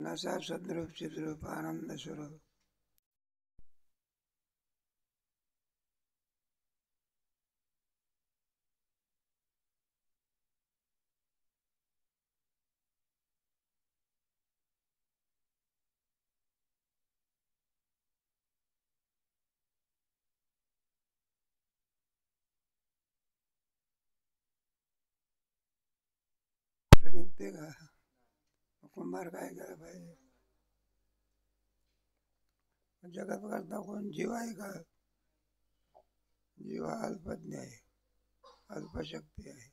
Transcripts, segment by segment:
नशा सद्रूप चिद्रूप आनंद स्वरूप निघते का? कुंभार काय केलं पाहिजे? जगत करता कोण? जीव आहे का? जीव अल्पज्ञ आहे, अल्पशक्ती आहे,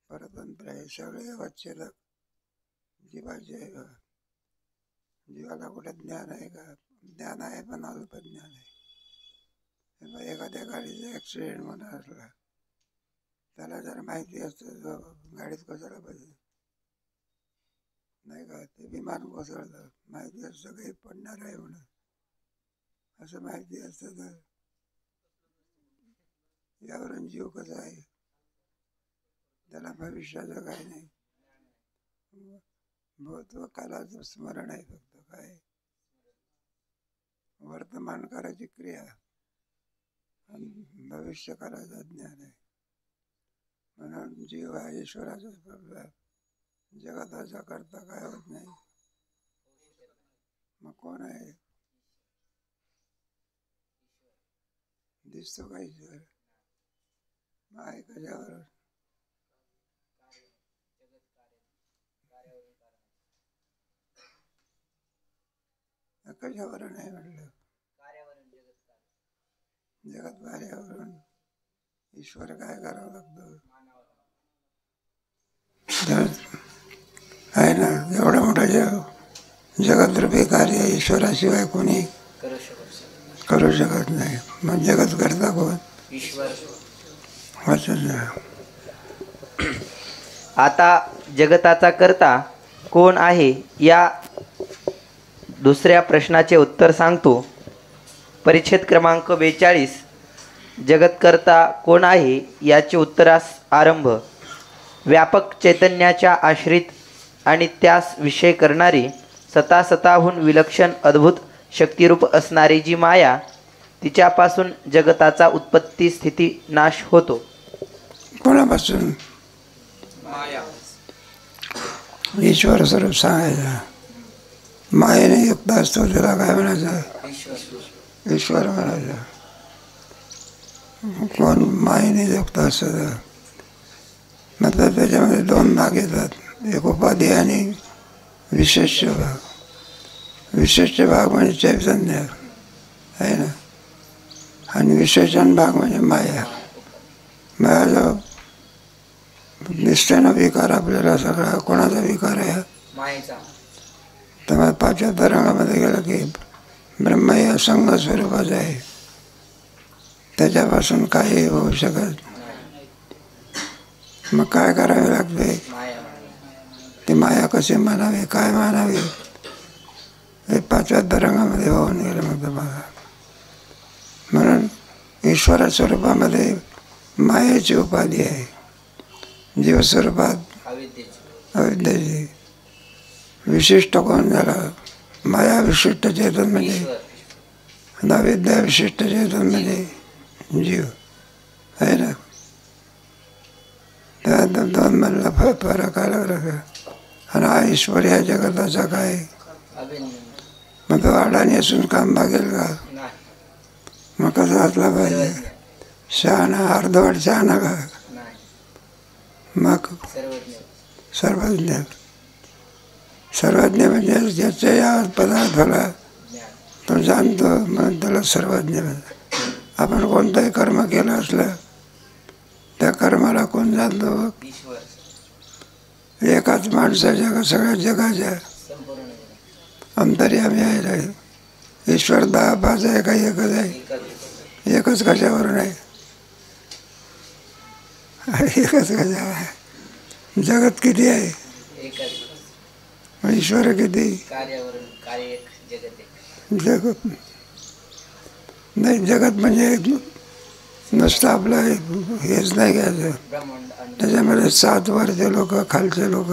परतंत्र आहे, सगळे वच्छेदक जीवाचे आहे का? जीवाला कुठे ज्ञान आहे का? ज्ञान आहे पण अल्पज्ञान आहे. एखाद्या गाडीचा ॲक्सिडेंट होणार असला त्याला जर माहिती असतं गाडीत कोसळलं पाहिजे नाही का? ते विमान कोसळलं माहिती असतं काही पडणार आहे म्हणून, असं माहिती असतं तर यावरून जीव कसा आहे? त्याला भविष्याचं काय नाही, भूत्व कालाचं स्मरण आहे फक्त. काय वर्तमान काळाची क्रिया आणि भविष्य काळाचं ज्ञान आहे. म्हणून जीव हा ईश्वराचा प्रभाव, जगताचा करता काय होत नाही. मग कोण आहे? दिसतो का ईश्वर? मग आहे कशावर? कशावर नाही म्हटलं? जगत कार्यावरून. ईश्वर काय करावं लागतं? आहे ना, एवढं मोठं जगद्रूपी कार्य ईश्वराशिवाय कोणी करू शकत नाही. मग जगत करता कोण? आता जगताचा करता कोण आहे या दुसऱ्या प्रश्नाचे उत्तर सांगतो. परिच्छेद क्रमांक 42. जगतकर्ता कोण आहे याचे उत्तरास आरंभ. व्यापक चैतन्याच्या आश्रित आणि त्यास विषय करणारी स्वतःहून विलक्षण अद्भुत शक्तिरूप असणारी जी माया, तिच्यापासून जगताचा उत्पत्ती स्थिती नाश होतो. कोणापासून? माया. ईश्वर स्वरूप सांगायचं. मायेने युक्त असतो त्याला काय म्हणायचं? ईश्वर म्हणायचं. कोण मायेने युक्त असतं? मतलब त्याच्यामध्ये दोन भाग येतात, एक उपाधी आणि विशेष भाग. विशेष भाग म्हणजे चैतन्य आहे ना, आणि विशेषण भाग म्हणजे माया. माया जो निष्ठेनं विकार आपल्याला सगळा कोणाचा विकार आहे? त्यामुळे पाचव्या तरंगामध्ये गेलं की ब्रह्म हे असंग स्वरूपाचं आहे, त्याच्यापासून काही होऊ शकत. मग काय करावे लागते? ती माया कशी मानावी, काय मानावी, हे पाचव्या तरंगामध्ये होऊन गेलं. मग बघा, म्हणून ईश्वर स्वरूपामध्ये मायेची उपाधी आहे, जीवस्वरूपात अविद्येची. विशिष्ट कोण झाला? माया विशिष्ट चेतन म्हणजे, अविद्या विशिष्ट चेतन म्हणजे जीव आहे ना. त्या दोन मधला फरक आला. आणि हा ईश्वर या जगताचा काय? मग तो अडाणी असून काम मागेल का? मग कसा असला पाहिजे? शहाणा, अर्धवट शहाणा का? मग सर्वज्ञ. सर्वज्ञ म्हणजे ज्याच्या या पदार्थाला तो जाणतो म्हणून त्याला सर्वज्ञ म्हणतात. आपण कोणतंही कर्म केलं असलं त्या कर्माला कोण जाणतो? एकाच माणसाच्या का सगळ्या जगाच्या अंतर्यामी आहे. ईश्वर 10-5 आहे का एकच आहे? एकच कशावरून आहे? एकच कशावर आहे? जगत किती आहे? ईश्वर किती? जगत नाही, जगत म्हणजे नुसतं आपलं हेच नाही घ्यायचं. त्याच्यामध्ये 7 वरचे लोक, खालचे लोक,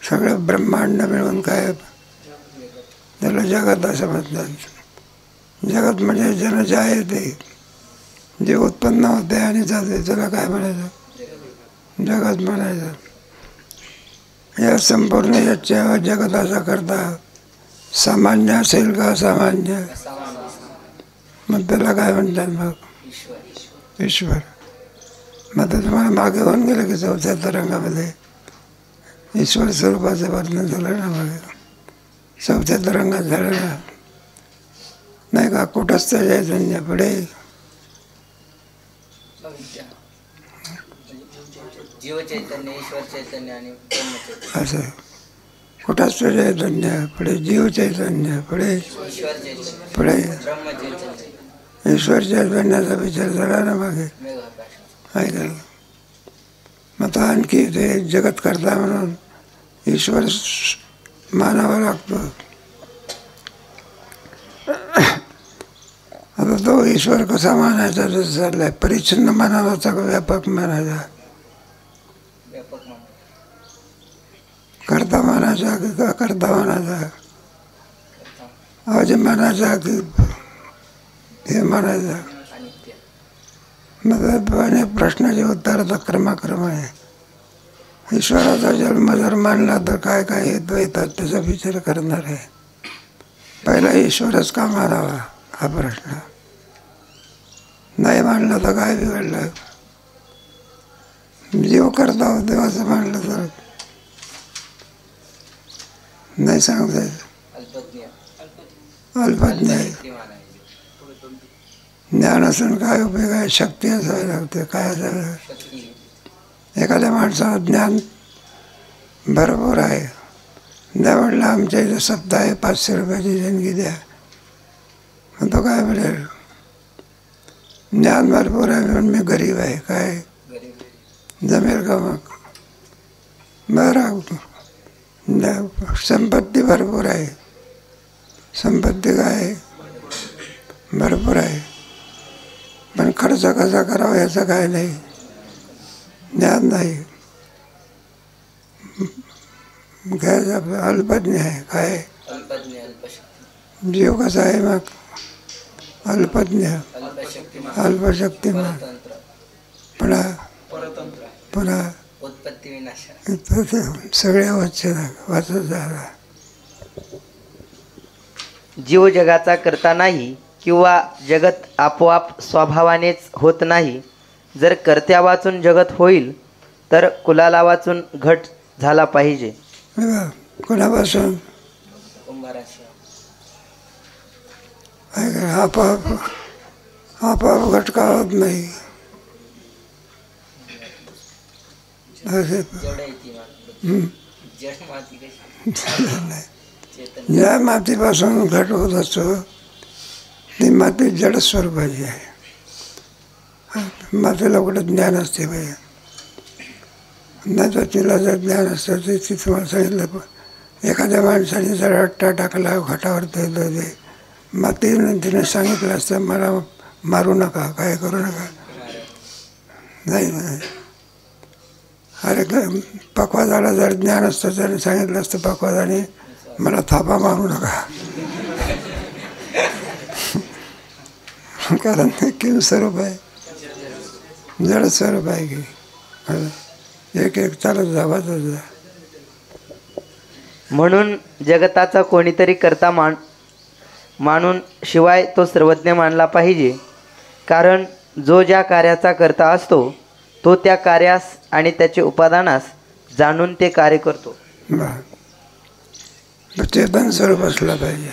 सगळं ब्रह्मांड मिळून काय त्याला जगत असं म्हणतात. जगत म्हणजे जन जे आहे ते जे उत्पन्न होते आणि जाते त्याला काय म्हणायचं? जगत म्हणायचं. या संपूर्ण याच्या जगताचा करता सामान्य असेल का असामान्य? मग त्याला काय म्हणतात मग? ईश्वर. मग तर तुम्हाला मागे होऊन गेलं की चौथ्या तरंगामध्ये ईश्वर स्वरूपाचं वर्णन झालं ना. मागे चौथ्या तरंगात झालं ना, नाही का? कुठंच चैतन्य पुढे जीव चैतन्य, ईश्वर चैतन्य आणि ब्रह्म चैतन्य. असं कुठंच चैतन्य पुढे जीव चैतन्य पुढे ईश्वर चैतन्य, पुढे ब्रह्म चैतन्य, ईश्वर चैतन्याचा विचार झाला ना मागे. मेघाकाश. ऐकलं. मग तो आणखी ते जगत करता म्हणून ईश्वर मानावा लागतो. आता तो ईश्वर कसा मानायचा जसं चाललाय? परिच्छिन्न मानावाचा का व्यापक मानायचा? व्यापक मान. करता मानायचा की का करता मानायचा? अवधी मानायचा की हे मानायचा? अनित्य. मग प्रश्नाचे उत्तर तर क्रमाक्रम आहे. ईश्वराचा जन्म जर मानला तर काय काय हेतू येतात त्याचा विचार करणार आहे. पहिला ईश्वरच का मानावा हा प्रश्न. नाही मानलं तर काय बिघडलं? जीव करता होते असं मानलं तर नाही सांगता येत. अल्पज्ञ आहे. ज्ञान असून काय उपयोग आहे? शक्ती असावी लागते. काय असावी? एखाद्या माणसाला ज्ञान भरपूर आहे, द्या म्हटलं आमच्या इथं सत्ता आहे, 500 रुपयाची देणगी द्या, मग तो काय म्हणेल? ज्ञान भरपूर आहे म्हणून मी गरीब आहे. काय जमेल का मग? बरं, संपत्ती भरपूर आहे, संपत्ती काय भरपूर आहे, पण खर्च कसा करावा याचं काय नाही, ज्ञान नाही. घ्यायचं आपलं अल्पज्ञ आहे. काय जीव कसा आहे मग? अल्पज्ञ, अल्पशक्तिमान, पुन्हा पुन्हा सगळ्या वाचत झाला. जीव जगाचा करता नाही किंवा जगत आपोआप स्वभावानेच होत नाही. जर कर्त्या वाचून जगत होईल तर कुलाला वाचून घट झाला पाहिजे. कोणापासून? आपोआप आपोआप घटका होत नाही. ज्या मातीपासून घट होत असतो ती माती जड स्वरूपाची आहे. मातीला कुठं ज्ञान असते पाहिजे, नाही तर तिला जर ज्ञान असतं ते ती तुम्हाला सांगितलं. एखाद्या माणसाने जर रट्टा टाकला घटावर ते मातीने तिने सांगितलं असतं मला मारू नका, काय करू नका, नाही नाही. अरे पक्वादाला जर ज्ञान असतं त्याने सांगितलं असतं पक्वादाने मला थापा मारू नका, कारण ते किम स्वरूप आहे, जड स्वरूप आहे की एक एक चालत जावाच. म्हणून जगताचा कोणीतरी करता मानून शिवाय तो सर्वज्ञ मानला पाहिजे. कारण जो ज्या कार्याचा करता असतो तो त्या कार्यास आणि त्याचे उपादानास जाणून ते कार्य करतो. चेतन स्वरूप असलं पाहिजे,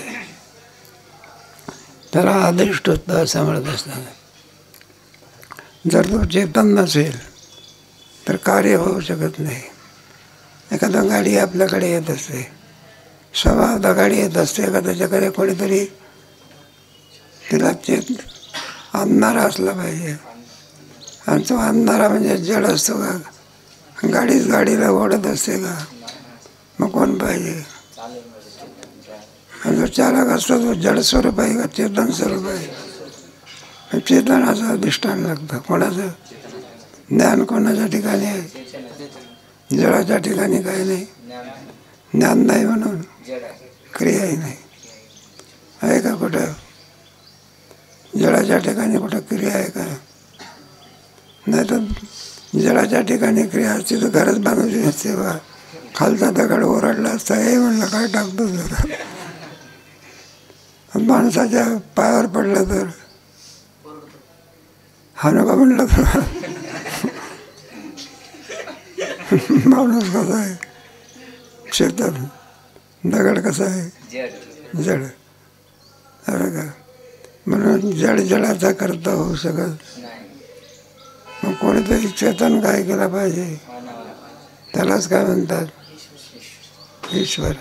त्याला आदिष्ट होतं असं म्हणत असताना. जर तो चेतन नसेल तर कार्य होऊ शकत नाही. एखादा गाडी आपल्याकडे येत असते, स्वभावता गाडी येत असते, एखाद्याच्याकडे कोणीतरी तिला आणणारा असला पाहिजे. आणि तो आणणारा म्हणजे जड असतो का? गाडीच गाडीला ओढत असते का? मग कोण पाहिजे? आणि जो चालक असतो तो जड स्वरूप आहे का चेतन स्वरूप आहे? चेतनाचं अधिष्ठान लागतं. कोणाचं ज्ञान कोणाच्या ठिकाणी आहे? जळाच्या ठिकाणी काही नाही. ज्ञान नाही म्हणून क्रियाही नाही. आहे का कुठं? जळाच्या ठिकाणी कुठं क्रिया आहे का? नाही तर जळाच्या ठिकाणी क्रिया असते तर घरच बांधायची नसते. बा खालचा दगड ओरडला असता, हे म्हणलं काय टाकतो जरा. माणसाच्या पायावर पडलं तर हा नका म्हणलं तर माणूस कसा आहे? शेतात दगड कसा आहे? जड. अरे का म्हणून जड जडाचा करता होऊ शकत. मग कोणीतरी चेतन काय केला पाहिजे, त्यालाच काय म्हणतात? ईश्वर.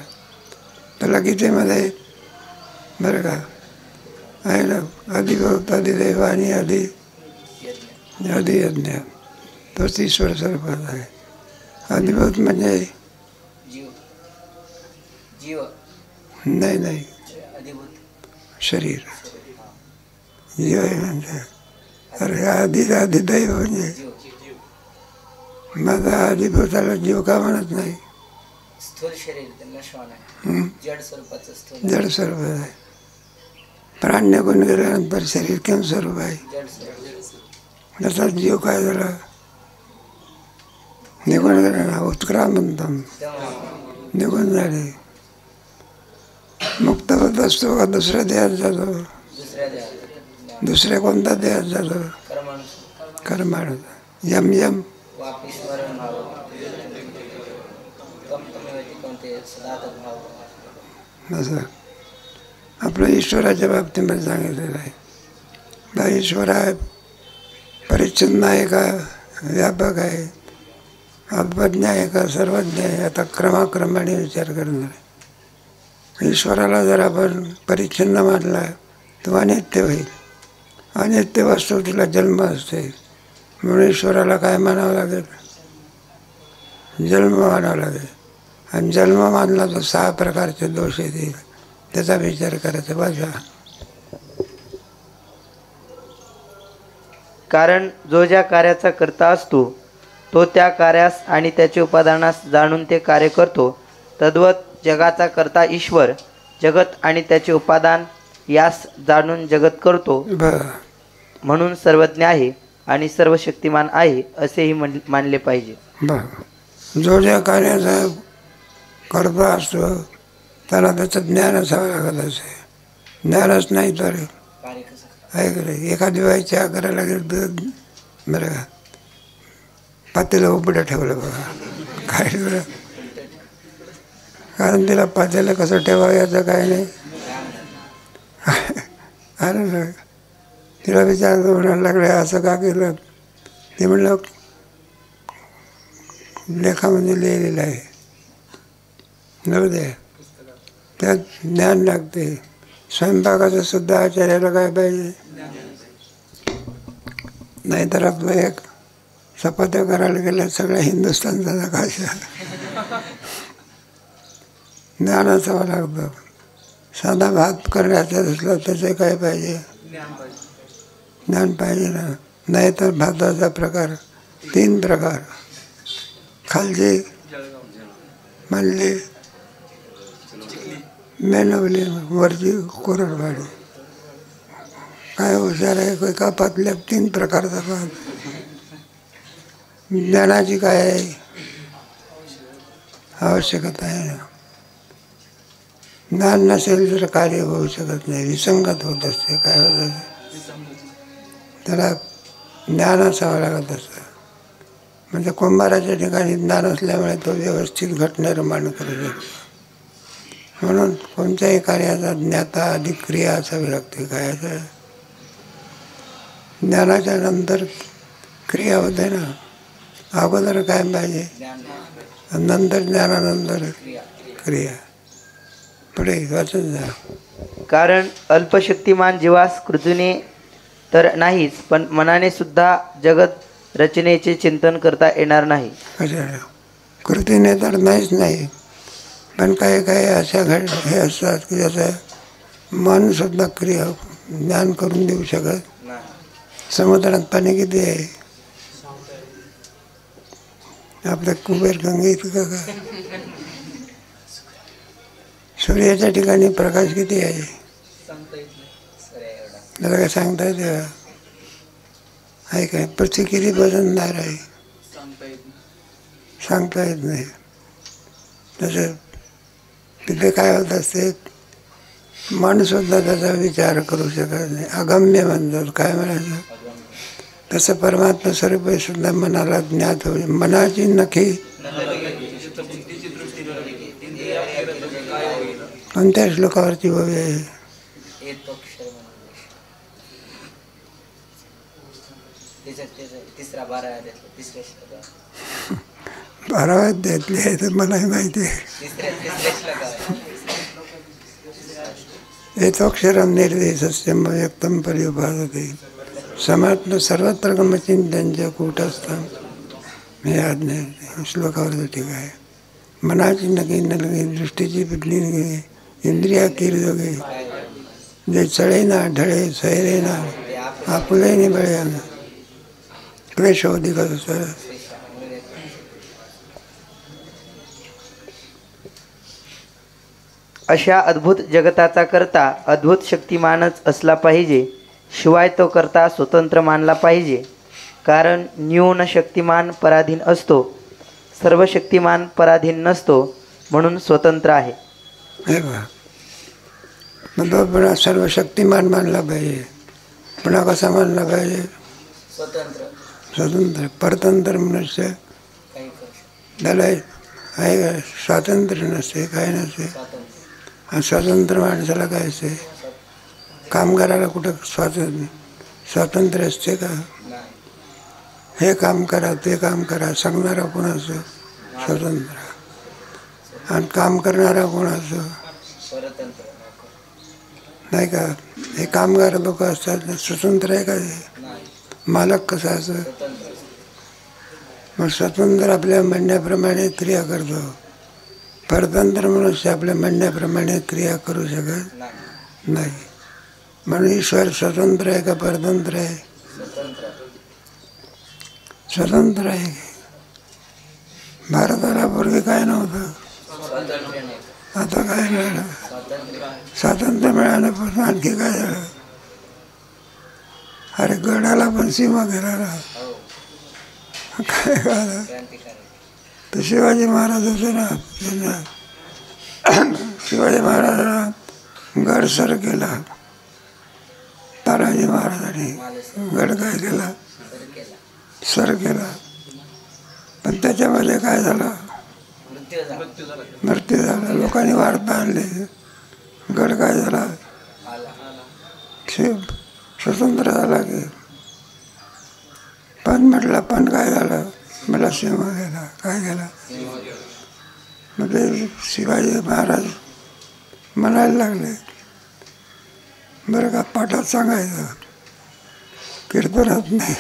त्याला गीतेमध्ये बरं का आहे ना, अधिभूत अधिदैव आणि अधियज्ञ, तोच ईश्वर स्वरूपात आहे. अधिभूत म्हणजे नाही शरीर. जीव आहे म्हणजे अरे अधिदैव म्हणजे माझा अधिभूताला जीव का म्हणत नाही? जड स्वरूप आहे. प्राण निघून गेल्यानंतर शरीर केम स्वरूप आहे? त्याचा जीव काय झाला? निघून गेला. उत्क्रामंतम, निघून झाले. मुक्त होत असतो का दुसऱ्या देहात जातो? दुसऱ्या कोणत्या देहात जातो? कर्माणू. यम यम असं आपलं ईश्वराच्या बाबतीमध्ये सांगितलेलं आहे. हा ईश्वर आहे परिच्छिन्न आहे का व्यापक आहे? अल्पज्ञ आहे का सर्वज्ञ आहे? आता क्रमाक्रमाने विचार करणार आहे. ईश्वराला जर आपण परिच्छिन्न मानला तो अनित्य होईल. अनित्य वस्तू तिला जन्म असते. म्हणून ईश्वराला काय मानावं लागेल? जन्म मानावं लागेल. आणि जन्म मानला तर 6 प्रकारचे दोष येतील. त्याचा विचार करायचा. बघा, कारण जो ज्या कार्याचा करता असतो तो त्या कार्यास आणि त्याचे उपादानास जाणून ते कार्य करतो. तद्वत जगाचा करता ईश्वर जगत आणि त्याचे उपादान यास जाणून जगत करतो. म्हणून सर्वज्ञ आहे आणि सर्व शक्तिमान आहे असेही मानले पाहिजे. जो ज्या कार्याचा करता असतो त्याला त्याचं ज्ञान असावं लागत असे. ज्ञानच नाही तर ऐकलं. एखादी बाई चहा करायला गेलं तर बरं का पातेलं उपडं ठेवलं बघा. काय ठेवलं? कारण तिला पातेलं कसं ठेवावं याचं काय नाही. अरे तिला विचारतो म्हणायला लागले असं का केलं? ते म्हणलं लेखामध्ये लिहिलेलं आहे. जाऊ दे, त्यात ज्ञान लागते. स्वयंपाकाचं सुद्धा आचार्याला काय पाहिजे? नाहीतर आपलं एक चपात्या करायला गेल्या सगळ्या हिंदुस्थानचा नकाशा. ज्ञान असावं लागतं. साधा भात करण्याचं असलं त्याचं काय पाहिजे? ज्ञान पाहिजे ना. नाहीतर भाताचा प्रकार 3 प्रकार. खालची मल्ली मेनवली, वरची कोरडवाडी. काय हुशार आहे का पातल्या 3 प्रकारचा भात. ज्ञानाची काय आहे आवश्यकता आहे ना. ज्ञान नसेल तर कार्य होऊ शकत नाही. विसंगत होत असते. काय होत त्याला ज्ञान असावं लागत असतं. म्हणजे कुंभाराच्या ठिकाणी ज्ञान असल्यामुळे तो व्यवस्थित घट निर्माण करू शकतो. म्हणून कोणत्याही कार्याचा ज्ञाता अधिक क्रिया असावी लागते. काय ज्ञानाच्या नंतर क्रिया होते ना. अगोदर काय पाहिजे? नंतर ज्ञानानंतर क्रिया. पुढे वाचत जा. कारण अल्पशक्तिमान जीवास कृतीने तर नाहीच पण मनाने सुद्धा जगत रचनेचे चिंतन करता येणार नाही. कृतीने तर नाहीच नाही पण काही काही अशा हे असतात की ज्याचं मन सुद्धा क्रिया ज्ञान करून देऊ शकत. समुद्रात पाणी किती आहे? आपल्या कुबेर गंगेत का सूर्याच्या ठिकाणी प्रकाश किती आहे त्याला काय सांगता येते का? आहे काय? पृथ्वी किती वजनदार आहे सांगता येत नाही. तसं तिथे काय होत असते, मनसुद्धा त्याचा विचार करू शकत नाही, अगम्य म्हणतात. काय म्हणायचं? तसं परमात्मा स्वरूप सुद्धा मनाला ज्ञात होईल. मनाची नखी कोणत्या श्लोकावरती हवी आहे? 12व्या अध्यायातली आहे तर मलाही माहिती आहे. एतोक्षरम निर्देशस्यम व्यक्तम पर्युपासते समात्म सर्वत्र गमचिंतनच्या कूटस्थम हे आज्ञा श्लोकावरचं ठीक आहे. मनाची नगी न लगे, दृष्टीची पिटली नगे, इंद्रिया किरजोगे, जे चढे ना ढळे सैरे ना आपुले निबळे क्लेश अधिक सर. अशा अद्भुत जगताचा करता अद्भुत शक्तिमानच असला पाहिजे. शिवाय तो करता स्वतंत्र मानला पाहिजे. कारण न्यून शक्तिमान पराधीन असतो, सर्व शक्तिमान पराधीन नसतो, म्हणून स्वतंत्र आहे. हे बा मग पुन्हा सर्व शक्तिमान मानला पाहिजे. पुन्हा कसा मानला पाहिजे? स्वतंत्र. परतंत्र मनुष्य त्याला आहे का? स्वातंत्र्य नसते, काय नसते. आणि स्वतंत्र माणसाला काय असते? कामगाराला कुठं स्वातंत्र्य असते का? हे काम करा ते काम करा सांगणारा कोण असो? स्वतंत्र. आणि काम करणारा कोण असो? नाही का? हे कामगार लोक असतात, स्वतंत्र आहे का? मालक कसा असं? मग स्वतंत्र आपल्या म्हणण्याप्रमाणे क्रिया करतो. परतंत्र मनुष्य आपल्या म्हणण्याप्रमाणे क्रिया करू शकत नाही. म्हणून ईश्वर स्वतंत्र आहे का परतंत्र आहे? स्वतंत्र आहे. भारताला पूर्वी काय नव्हतं, आता काय मिळालं? स्वातंत्र्य मिळाल्यापासून आणखी काय झालं? अरे गडाला पण सीमा गेला. काय झालं? तर शिवाजी महाराज होते ना, शिवाजी महाराजांना गड सर केला. तानाजी महाराजांनी गड काय केला? सर केला. पण त्याच्यामध्ये काय झालं? मृत्यू झाला. लोकांनी वार्ता आणली, गड काय झाला? स्वतंत्र झाला की. पण म्हटलं पण काय झालं? मला सीमा गेला. काय गेला? मग ते शिवाजी महाराज म्हणायला लागले, बरं का पाठात सांगायचं, कीर्तनात नाही.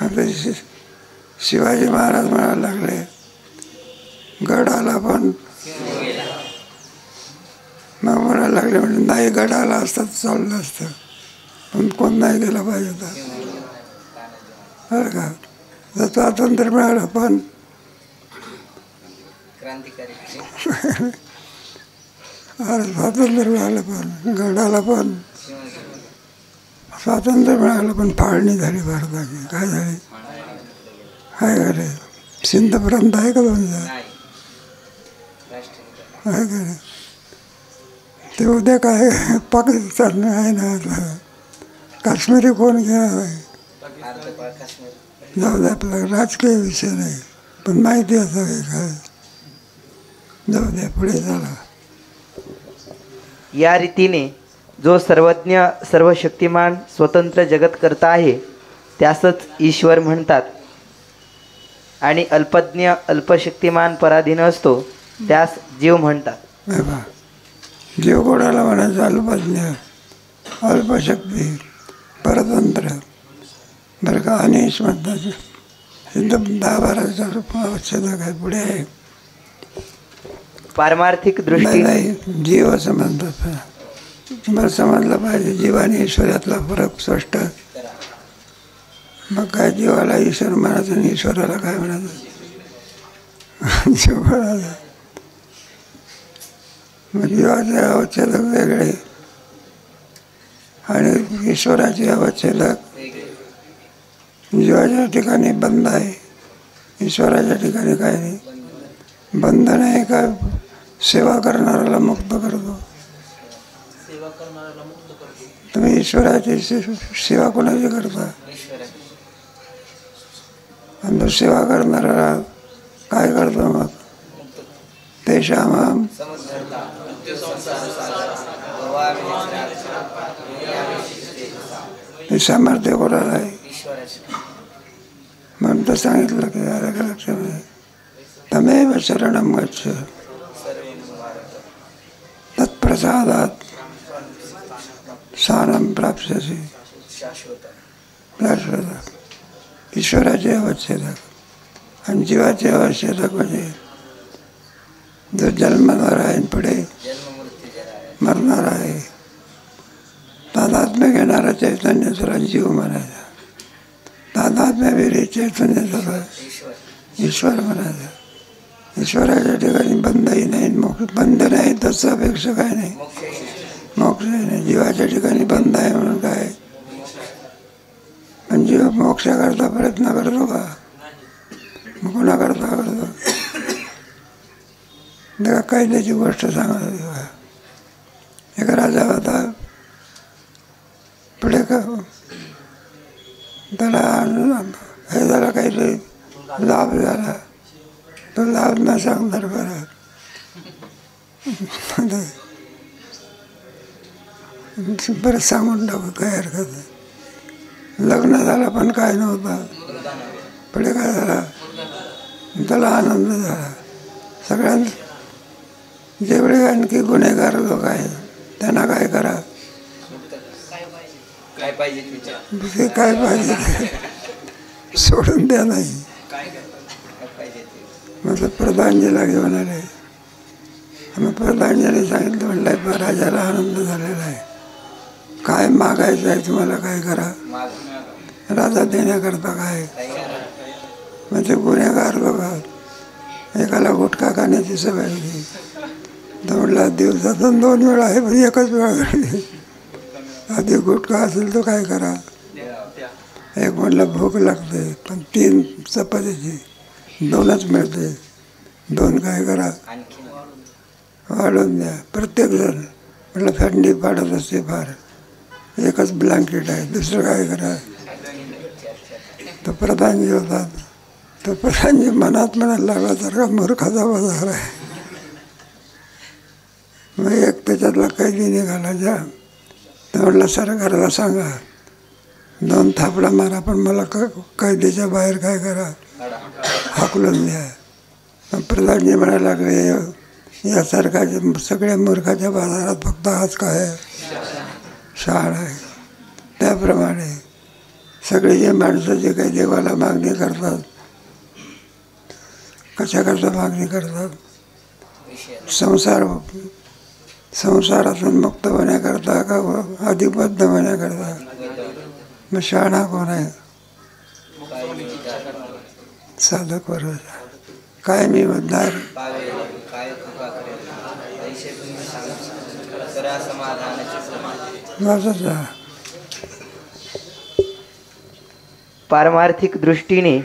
मग ते शिवाजी महाराज म्हणायला लागले, गडाला पण. मग म्हणायला लागले म्हणजे नाही, गडाला असतात चाललं असतं, पण कोण नाही गेला पाहिजे होता. बरं का? जर स्वातंत्र्य मिळालं पण स्वातंत्र्य मिळालं पण गडाला पण स्वातंत्र्य मिळालं पण फाळणी झाली भारताची. काय झाली? काय झाले? सिंध प्रांत आहे का तुमचा? आहे का? ते उद्या काय पाकिस्तान आहे ना, काश्मीरी कोण घेणार? जाऊ दे, आपला राजकीय विषय नाही, पण माहिती असं काय. जाऊ द्या, पुढे झाला. या रीतीने जो सर्वज्ञ सर्वशक्तिमान स्वतंत्र जगतकर्ता आहे त्यासच ईश्वर म्हणतात. आणि अल्पज्ञ अल्पशक्तिमान पराधीन असतो त्यास जीव म्हणतात. जीव कोणाला म्हणायचं? अल्पज्ञ अल्पशक्ती परतंत्र. बरं का? अनिश म्हणतात. एकदम 10-12 औषधं काय पुढे आहे. पारमार्थिक दृष्टी नाही, जीव असं म्हणतात. तुम्हाला समजलं पाहिजे जीव आणि ईश्वरातला फरक स्पष्ट. मग काय जीवाला ईश्वर म्हणायचं आणि ईश्वराला काय म्हणायचं? जीव म्हणायचं. जीवाचे अवच्छेदक वेगळे आणि ईश्वराचे अवच्छेदक. जीवाच्या ठिकाणी बंद आहे, ईश्वराच्या ठिकाणी काय नाही. बंधन आहे का सेवा करणाऱ्याला मुक्त करतो. तुम्ही ईश्वराची सेवा कोणाची करता? आणि तो सेवा करणारा काय करतो मग? तेषाम सामर्थ्य कोणाला आहे? म्हणून तर सांगितलं की लक्षामध्ये तमेव शरणम गच्छ तत्प्रसादात स्थानं प्राप्स्यसि शाश्वत. ईश्वराचे अवच्छेदक आणि जीवाचे अवच्छेदक म्हणजे जो जन्मणार आहे पुढे मरणार आहे, तादात्म्य घेणारा चैतन्य तुला जीव म्हणायचा. तादात्म्य विरे चैतन्य तुला ईश्वर म्हणायचा. ईश्वराच्या ठिकाणी बंधही नाही, मोक्ष बंध नाही, तसं अपेक्षा काय नाही, मोक्षही नाही. जीवाच्या ठिकाणी बंध आहे म्हणून काय? पण जीव मोक्षाकरता प्रयत्न करतो का? मग कोणाकरता करतो? काही त्याची गोष्ट सांगत होती बघा. एक राजा होता, पुढे का त्याला हे झाला, काहीतरी लाभ झाला. तो लाभ न सांगणार बरं. बरं सांगून टाकू, काय हरकत नाही. लग्न झालं पण काय नव्हतं. पुढे काय झाला? त्याला आनंद झाला. सगळ्यांना जेवढे आणखी गुन्हेगार लोक आहेत त्यांना काय करा, काय पाहिजे ते काय पाहिजे सोडून द्या. नाही म्हटलं प्रधानजीला घेऊन आले. आम्ही प्रधानजीने सांगितलं, म्हटलं राजाला आनंद झालेला आहे, काय मागायचं आहे तुम्हाला, काय करा. राजा देण्याकरता काय म्हणजे गुन्हेगार लोक. एकाला गुटखा खाण्याची सवय होती, तर म्हटलं दिवसातून 2 वेळा आहे, पण एकच वेळा घडली. आधी गुटखा असेल तर काय करा. एक म्हटलं भूक लागते, पण 3 चपातीची 2च मिळते, 2 काय करा वाढवून द्या. प्रत्येक जण म्हटलं थंडी पाडत असते फार, एकच ब्लँकेट आहे, दुसरं काय करा. तो प्रधानजी होता, तो प्रधानजी मनात म्हणायला लागला, तर का मूर्खाचा बाजार आहे. मग एक त्याच्यातला कैदी निघाला जा, तर म्हटलं सरकारला सांगा 2 थापडा मारा, पण मला कैदीच्या बाहेर काय करा, हाकलून द्या. मग प्रधानजी म्हणायला लागले, या सरकारच्या सगळ्या मूर्खाच्या बाजारात फक्त आज काय शाळा आहे. त्याप्रमाणे सगळे जे माणसं जे काही देवाला मागणी करतात, कशाकरता मागणी करतात? संसारातून मुक्त होण्याकरता का अधिबद्ध होण्याकरता? मग शहाणा कोण आहे? साधक वर्ग. काय मी उद्धार माझा. पारमार्थिक दृष्टीने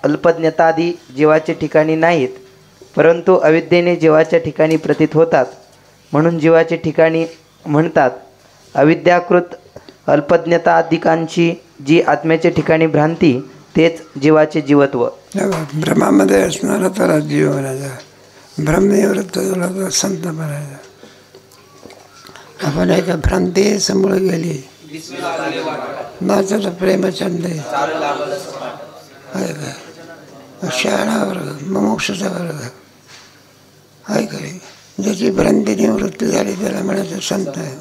अल्पज्ञतादी जीवाचे ठिकाणी नाहीत, परंतु अविद्येने जीवाच्या ठिकाणी प्रतीत होतात. म्हणून जीवाचे ठिकाणी म्हणतात. अविद्याकृत अल्पज्ञताधिकांची जी आत्म्याच्या ठिकाणी भ्रांती, तेच जीवाचे जीवत्व. भ्रमामध्ये असणारा त्याला जीव म्हणायचा, भ्रमनिवृत्त झाला तर संत म्हणायचा. आपण एका भ्रांती समोर गेली, नाचाचा प्रेमचंद आहे का? शहाणा वर्ग, मोक्षाचा वर्ग आहे का? ज्याची भ्रांती निवृत्ती झाली त्याला म्हणायचं संत आहे.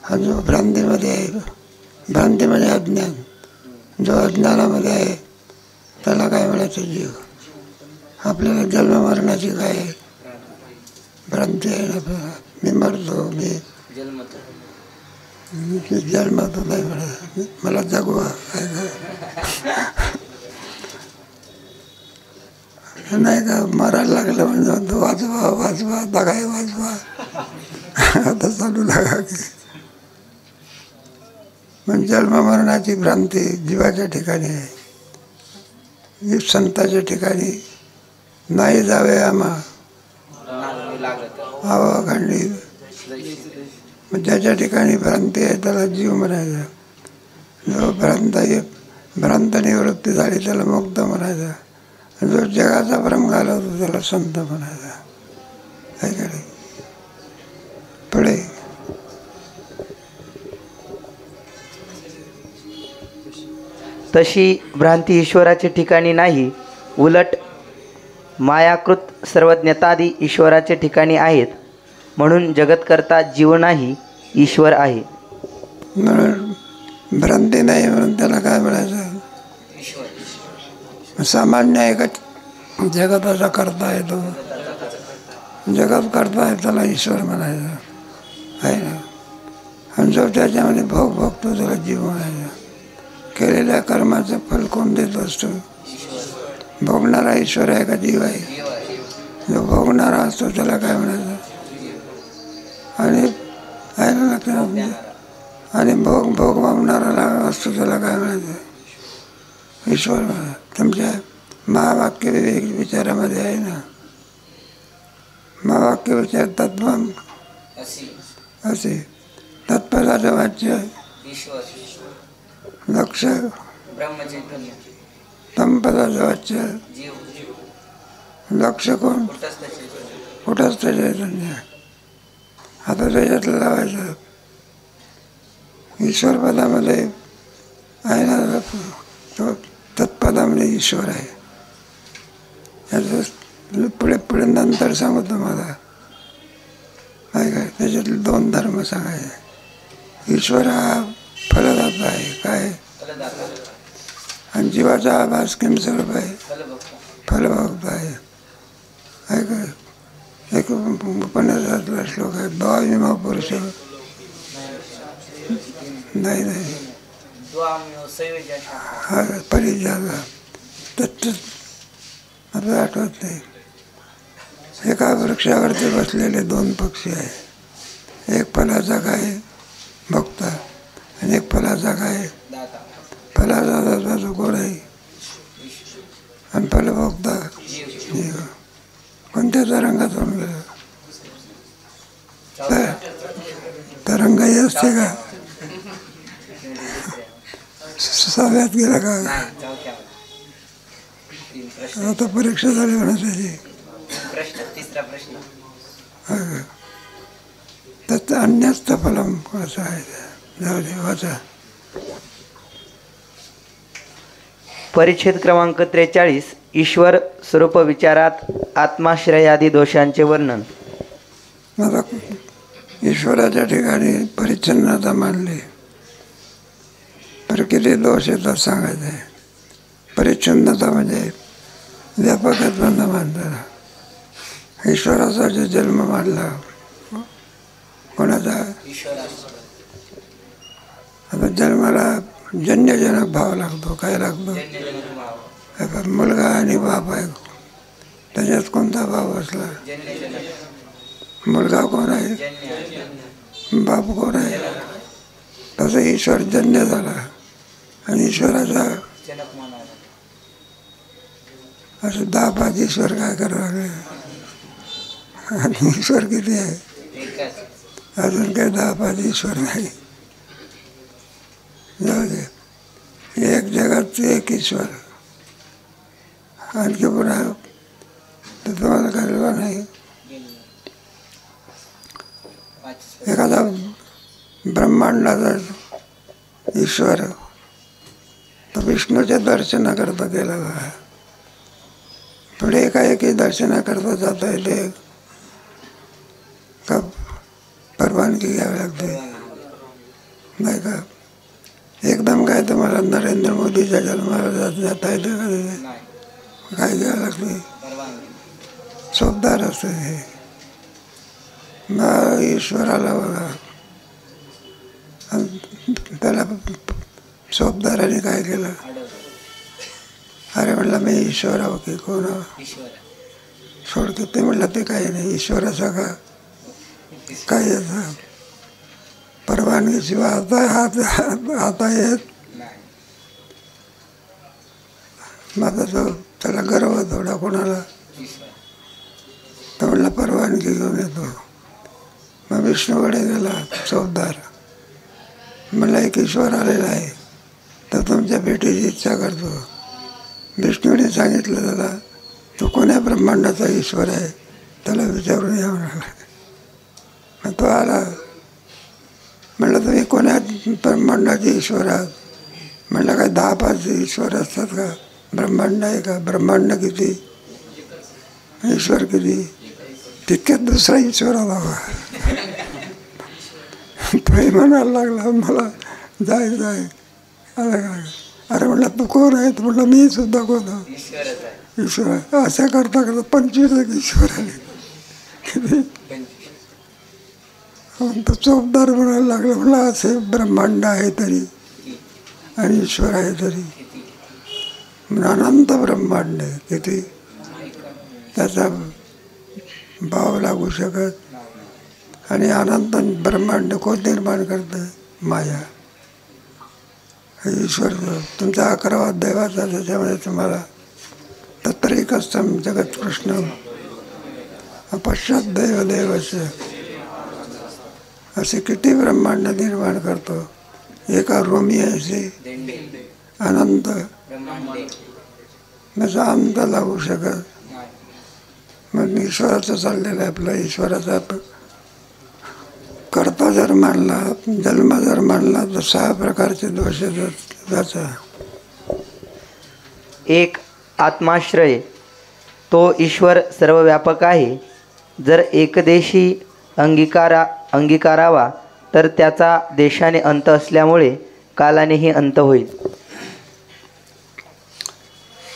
हा जो भ्रांतीमध्ये आहे, भ्रांती म्हणजे अज्ञान, जो अज्ञानामध्ये आहे त्याला काय म्हणायचं जीव. आपल्याला जन्म मरणाची काय भ्रांती आहे आपल्याला. मी मरतो, मी जन्मतो नाही म्हणा, मला जगवा. नाही का मरायला लागलं म्हणजे म्हणतो वाजवा वाजवा आता काय वाजवा आता चालू लागा की. म्हणजे जन्म मरणाची भ्रांती जीवाच्या ठिकाणी आहे, ही संताच्या ठिकाणी नाही जावे आम्हा हवा खंडी. ज्याच्या ठिकाणी भ्रांती आहे त्याला जीव म्हणायचा, जो भ्रांत निवृत्ती झाली त्याला मुक्त म्हणायचा, जो जगाचा भ्रम घालवतो त्याला संत म्हणायचा. काय करे पुढे तशी भ्रांती ईश्वराच्या ठिकाणी नाही, उलट मायाकृत सर्वज्ञतादी ईश्वराच्या ठिकाणी आहेत. म्हणून जगतकर्ता जीव नाही, ईश्वर आहे. म्हणून भ्रांती नाही म्हणून त्याला काय म्हणायचं? सामान्य एकच जगताचा करता येतो, जगत करता आहे त्याला ईश्वर म्हणायचं आहे ना. आणि जो त्याच्यामध्ये भोग भोगतो त्याला जीव म्हणायचा. केलेल्या कर्माचं फल कोण देत असतो? भोगणारा ईश्वर आहे का जीव आहे? जो भोगणारा असतो त्याला काय म्हणायचं? आणि आहे ना लक्षात. आणि भोग भोगवणारा असतो त्याला काय म्हणायचं? ईश्वर म्हणा. तुमच्या महावाक्य विवेक विचारामध्ये आहे ना, महावाक्य विचार तत्व असे तत्पदाचं वाच्य लक्ष, तमपदाचं वाच्य लक्ष कोण? कुठंच चैतन्य. आता त्याच्यातलं लावायचं ईश्वर पदामध्ये आहे ना, तो तत्पदामध्ये ईश्वर आहे. याचं पुढे पुढे नंतर सांगू तुम्हाला काय काय. त्याच्यातले दोन धर्म सांगायचे. ईश्वर हा फलदाता आहे, काय? आणि जीवाचा आभास किम स्वरूप आहे? फलभक्त आहे. काय काय एक उपनिषदातला श्लोक आहे, द्वाविमा पुरुष. नाही नाही हा परिजागा तत्व आता आठवत नाही. एका वृक्षावरती बसलेले दोन पक्षी आहे, एक फलाचा काय भक्त आणि एक फलाचा काय फलाचा दाता. जो कोण आहे? आणि फलभोक्ता जीव. कोणत्याच रंगातून गेलं तरंगाही असते का? सहाव्यात गेला का? आता परीक्षा झाली म्हणा त्याची. त्याचं अन्यस्त फलम असं आहे. जाऊ दे वाचा. परिच्छेद क्रमांक 43. ईश्वर स्वरूप विचारात आत्माश्रयादी दोषांचे वर्णन. मला ईश्वराच्या ठिकाणी परिच्छन्नता मानली तर किती दोष येतात सांगायचं आहे. परिच्छन्नता म्हणजे व्यापकत्वानं मानताना. ईश्वराचा जो जन्म मानला कोणाचा? आता जन्माला जन्यजनक भाव लागतो. काय लागतो? मुलगा आणि बाप आहे, त्याच्यात कोणता भाव असला? मुलगा कोण आहे? बाप कोण आहे? तसं ईश्वर जन्य झाला आणि ईश्वराचा असं 10-5 ईश्वर काय करावं लागले. आणि ईश्वर किती आहे? अजून काही 10-5 ईश्वर नाही. जाऊ दे. एक जगात एक ईश्वर. आणखी पुन्हा तर तुम्हाला कळलं नाही. एखादा ब्रह्मांडाचा ईश्वर तर विष्णूच्या दर्शनाकरता गेला बघा. पुढे एकाएकी दर्शनाकरता जाता येते का? परवानगी घ्यावी लागते नाही का? एकदम काय तुम्हाला नरेंद्र मोदीच्या जन्माला जाता येते का? काय घ्यावं लागते? सोबदार असते हे. मग ईश्वराला बघा, त्याला सोबदाराने काय केलं? अरे म्हणलं मी ईश्वराव की कोण सोड की. ते म्हणलं ते काही नाही, ईश्वराचा का काय याचा परवानगीशिवाय आता येत. माझा तो त्याला गर्व थोडा कोणाला, तर म्हणलं परवानगी घेऊन येतो. मग विष्णूकडे गेला चौदार. मला एक ईश्वर आलेला आहे, तर तुमच्या भेटीची इच्छा करतो. विष्णूने सांगितलं त्याला, तो कोण्या ब्रह्मांडाचा ईश्वर आहे त्याला विचारून या म्हणाला. मग तो आला. म्हणलं तुम्ही कोण्या ब्रह्मांडाचे ईश्वर आहात? म्हणलं काय 10-5 ईश्वर असतात का? ब्रह्मांड आहे का? ब्रह्मांड किती, ईश्वर किती? तितक्यात दुसरा ईश्वर आला. तोही म्हणायला लागला मला जाय जाय. अरे म्हटलं तू कोण आहे? तर म्हटलं मी सुद्धा कोण ईश्वर आहे. असं करता करता 25 ईश्वर आले. किती? तो चौकदार म्हणायला लागला, म्हटलं असे ब्रह्मांड आहे तरी आणि ईश्वर आहे तरी अनंत ब्रह्मांड आहे. किती? त्याचा भाव लागू शकत. आणि अनंत ब्रह्मांड कोण निर्माण करतं? माया. ईश्वर तुमचा 11वा अध्याय वाचा, त्याच्यामध्ये तुम्हाला तत्रैकस्थं जगत कृष्ण पश्चात दैव देवस्य असे किती ब्रह्मांड निर्माण करतो. एका रोमी असे अनंत, त्याचा अंत लागू शकत. मग ईश्वराचं चाललेलं आहे आपलं. ईश्वराचा कर्ता जर मानला, जन्म जर मानला, तर 6 प्रकारचे दोष येतात त्याचा. एक, आत्माश्रय. तो ईश्वर सर्वव्यापक आहे. जर एकदेशी अंगीकारावा तर त्याचा देशाने अंत असल्यामुळे कालानेही अंत होईल.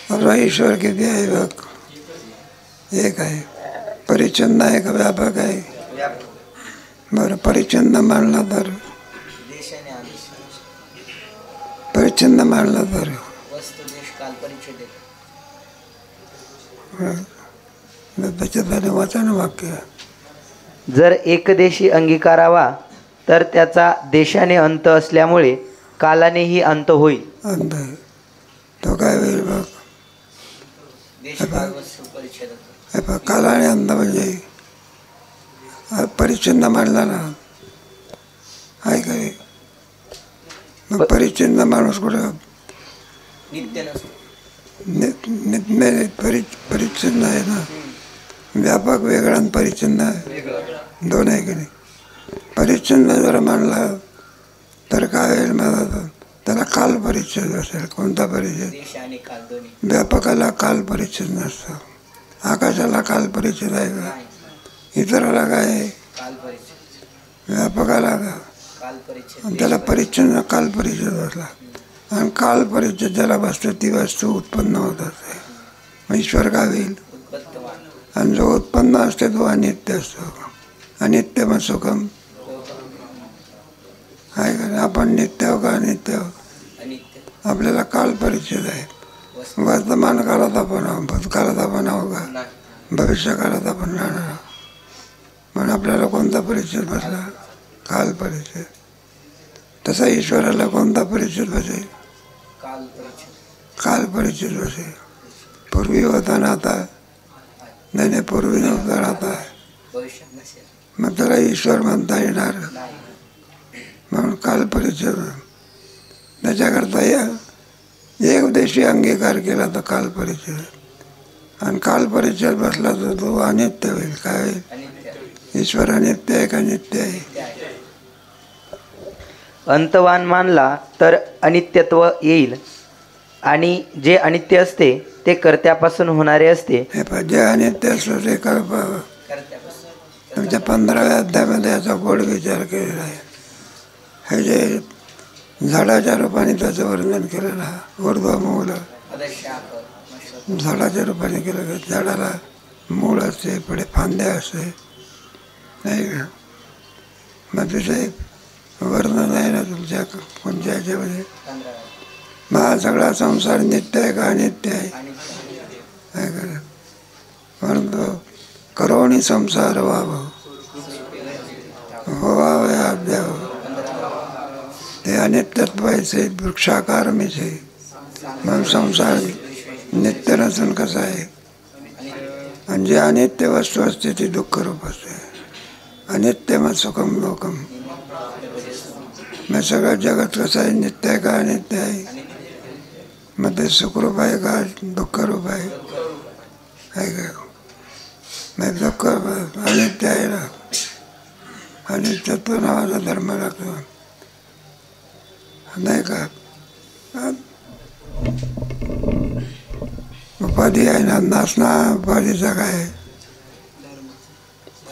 आपला ईश्वर किती आहे बघ? एक आहे. परिच्छिन्न आहे का व्यापक आहे? बरं, परिच्छिन्न मानला तर, परिच्छिन्न मानला तर त्याच्यात वाचन वाक्य. जर एकदेशी अंगीकारावा तर त्याचा देशाने अंत असल्यामुळे कालानेही अंत होईल. अंत आहे तो काय होईल बघ? कालाने अंत म्हणजे परिच्छिन्न मानला ना, आहे का? मग परिच्छिन्न माणूस कुठं? परिच्छिन्न आहे ना. व्यापक वेगळा आणि परिच्छिन्न दोन आहे की नाही? परिच्छिन्न जर मानला तर काय होईल? मला त्याला काल परिच्छेद असेल. कोणता परिच्छेद? व्यापकाला काल परिच्छेद नसतो. आकाशाला काल परिच्छेद आहे का? इतराला काय आहे? व्यापकाला का? त्याला परिच्छिन्न काल परिच्छेद बसला. आणि काल परिच्छेद ज्याला बसतो ती वस्तू उत्पन्न होत असते. ईश्वर काय होईल? आणि जो उत्पन्न असते तो अनित्य असतो. अनित्य मग सुखम आहे का? आपण नित्य हो का अनित्य हो? आपल्याला काल परिच्छेद आहे. वर्तमान काळात आपण आहो, भूतकाळात आपण आहो का? भविष्यकाळात आपण राहणार आहोत. म्हणून आपल्याला कोणता परिच्छेद बसला? काल परिच्छेद. तसा ईश्वराला कोणता परिच्छेद बसेल? काल परिच्छेद बसेल. पूर्वी होता ना आता नाही, पूर्वी नव्हता आता आहे. मग त्याला ईश्वर म्हणता येणार? म्हणून काल परिच्छेद. त्याच्याकरता एक देशी अंगीकार केला तर काल परिच्छेद. आणि काल परिच्छेद बसला तर तो अनित्य होईल. काय होईल? ईश्वर अनित्य आहे का नित्य आहे? अंतवान मानला तर अनित्यत्व येईल. आणि जे अनित्य असते ते कर्त्यापासून होणारे असते. हे जे अनित्य असतं ते तुमच्या 15व्या अध्यायामध्ये याचा गोड विचार केलेला आहे. हे जे झाडाच्या रूपाने त्याचं वर्णन केलेलं आहे. ऊर्ध्वमूल झाडाच्या रूपाने केलं का? झाडाला मूळ असते, पुढे फांद्या असते, नाही का? मग तिथे वर्णन आहे ना तुमच्या कोणत्या ह्याच्यामध्ये? हा सगळा संसार नित्य आहे का अनित्य आहे? आहे का? परंतु करोनी संसार व्हावं व्हावे अद्याव ते अनित्यत्व आहे, वृक्षाकार मिसे. मग संसार नित्य नसून कसा आहे? आणि जी अनित्य वस्तू असते ती दुःख रूप असते. अनित्य मग सुखम लोकम. मग सगळं जगत कसं आहे? नित्य आहे का अनित्य आहे? मग ते सुखरूप आहे का दुःखरूप आहे? आहे का? मग दुःख अनित्य आहे ना. अनित्यत्व नावाचा धर्म लागतो नाही का? उपाधी आहे ना, नाचना उपाधीचा काय